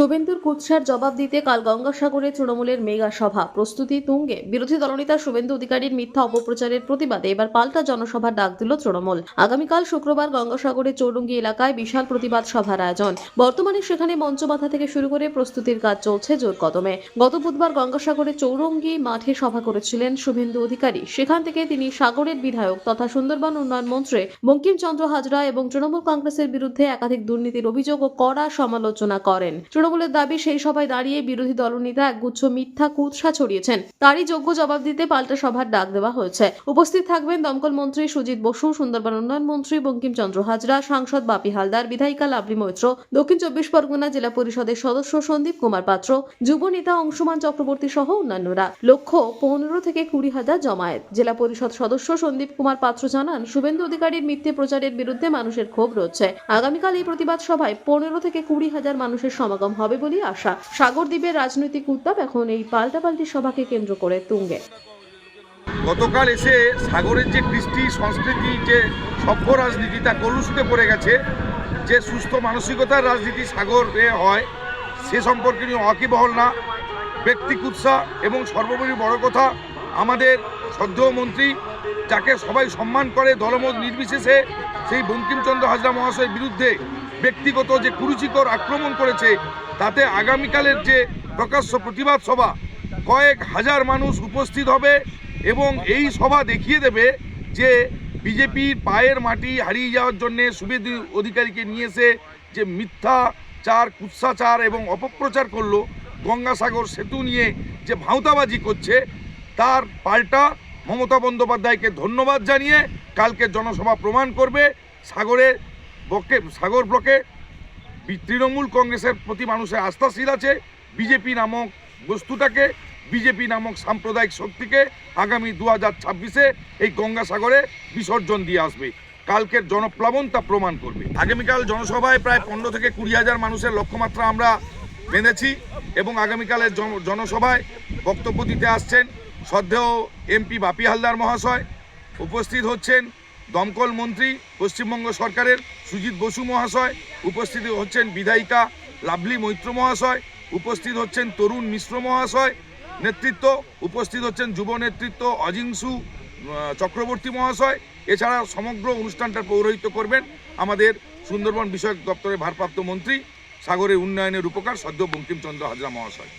শুভেন্দুর কুৎসার জবাব দিতে কাল গঙ্গাসাগরে তৃণমূলের মেগা সভা প্রস্তুতি তুঙ্গে। বিরোধী দলনেতা শুভেন্দু অধিকারীর মিথ্যা অপপ্রচারের প্রতিবাদে এবার পাল্টা জনসভার ডাক দিল তৃণমূল। আগামীকাল শুক্রবার গঙ্গাসাগরের চৌরঙ্গি এলাকায় বিশাল প্রতিবাদ সভার আয়োজন। বর্তমানে সেখানে মঞ্চমাথা থেকে শুরু করে প্রস্তুতির কাজ চলছে জোর কদমে। গত বুধবার গঙ্গাসাগরে চৌরঙ্গি মাঠে সভা করেছিলেন শুভেন্দু অধিকারী। সেখান থেকে তিনি সাগরের বিধায়ক তথা সুন্দরবন উন্নয়ন মন্ত্রী বঙ্কিমচন্দ্র হাজরা এবং তৃণমূল কংগ্রেসের বিরুদ্ধে একাধিক দুর্নীতির অভিযোগ ও কড়া সমালোচনা করেন। তৃণমূলের দাবি, সেই সভায় দাঁড়িয়ে বিরোধী দলনেতা একগুচ্ছ মিথ্যা কুৎসা ছড়িয়েছেন। তারই যোগ্য জবাব দিতে পাল্টা সভার ডাক দেওয়া হয়েছে। উপস্থিত থাকবেন দমকল মন্ত্রী সুজিত বসু, সুন্দরবন উন্নয়ন মন্ত্রী বঙ্কিমচন্দ্র হাজরা, সাংসদ বাপি হালদার, বিধায়িকা লাভলি মৈত্র, দক্ষিণ 24 পরগনা জেলা পরিষদের সদস্য সন্দীপ কুমার পাত্র, যুব নেতা অংশুমান চক্রবর্তী সহ অন্যান্যরা। লক্ষ্য 15 থেকে 20 হাজার জমায়েত। জেলা পরিষদ সদস্য সন্দীপ কুমার পাত্র জানান, শুভেন্দু অধিকারীর মিথ্যে প্রচারের বিরুদ্ধে মানুষের ক্ষোভ রয়েছে। আগামীকাল এই প্রতিবাদ সভায় 15 থেকে 20 হাজার মানুষের সমাগম হবে বলে আশা। সাগরদ্বীপের রাজনৈতিক উত্তাপ এখন এই পাল্টাপাল্টি সভাকে কেন্দ্র করে তুঙ্গে। গতকাল এসে সাগরের যে কৃষ্টি সংস্কৃতি, যে সভ্য রাজনীতি তা কলুষিতে পড়ে গেছে। যে সুস্থ মানসিকতার রাজনীতি সাগরে হয় সে সম্পর্কে নিয়ে ওয়াকিবহল না, ব্যক্তি কুৎসা এবং সর্বোপরি বড় কথা আমাদের শ্রদ্ধেয় মন্ত্রী, যাকে সবাই সম্মান করে দলমত নির্বিশেষে, সেই বঙ্কিমচন্দ্র হাজরা মহাশয়ের বিরুদ্ধে ব্যক্তিগত যে কুরুচিকর আক্রমণ করেছে, তাতে আগামীকালের যে প্রকাশ্য প্রতিবাদ সভা কয়েক হাজার মানুষ উপস্থিত হবে এবং এই সভা দেখিয়ে দেবে যে বিজেপির পায়ের মাটি হারিয়ে যাওয়ার জন্যে শুভেন্দু অধিকারীকে নিয়ে এসে যে মিথ্যাচার, কুৎসাচার এবং অপপ্রচার করলো, গঙ্গাসাগর সেতু নিয়ে যে ভাঁওতাবাজি করছে, তার পাল্টা মমতা বন্দ্যোপাধ্যায়কে ধন্যবাদ জানিয়ে কালকে জনসভা প্রমাণ করবে সাগর ব্লকে তৃণমূল কংগ্রেসের প্রতি মানুষের আস্থাশীল আছে। বিজেপি নামক বস্তুটাকে, বিজেপি নামক সাম্প্রদায়িক শক্তিকে আগামী 2026-এ এই গঙ্গাসাগরে বিসর্জন দিয়ে আসবে। কালকের জনপ্লাবন তা প্রমাণ করবে। আগামীকাল জনসভায় প্রায় 15 থেকে 20 হাজার মানুষের লক্ষ্যমাত্রা আমরা বেঁধেছি এবং আগামীকালের জনসভায় বক্তব্য দিতে আসছেন শ্রদ্ধেয় এমপি বাপি হালদার মহাশয়, উপস্থিত হচ্ছেন দমকল মন্ত্রী পশ্চিমবঙ্গ সরকারের সুজিত বসু মহাশয়, উপস্থিত হচ্ছেন বিধায়িকা লাভলি মৈত্র মহাশয়, উপস্থিত হচ্ছেন তরুণ মিশ্র মহাশয় নেতৃত্ব, উপস্থিত হচ্ছেন যুব নেতৃত্ব অজিংশু চক্রবর্তী মহাশয়। এছাড়া সমগ্র অনুষ্ঠানটার পৌরোহিত্য করবেন আমাদের সুন্দরবন বিষয়ক দপ্তরের ভারপ্রাপ্ত মন্ত্রী, সাগরের উন্নয়নের রূপকার শ্রদ্ধেয় বঙ্কিমচন্দ্র হাজরা মহাশয়।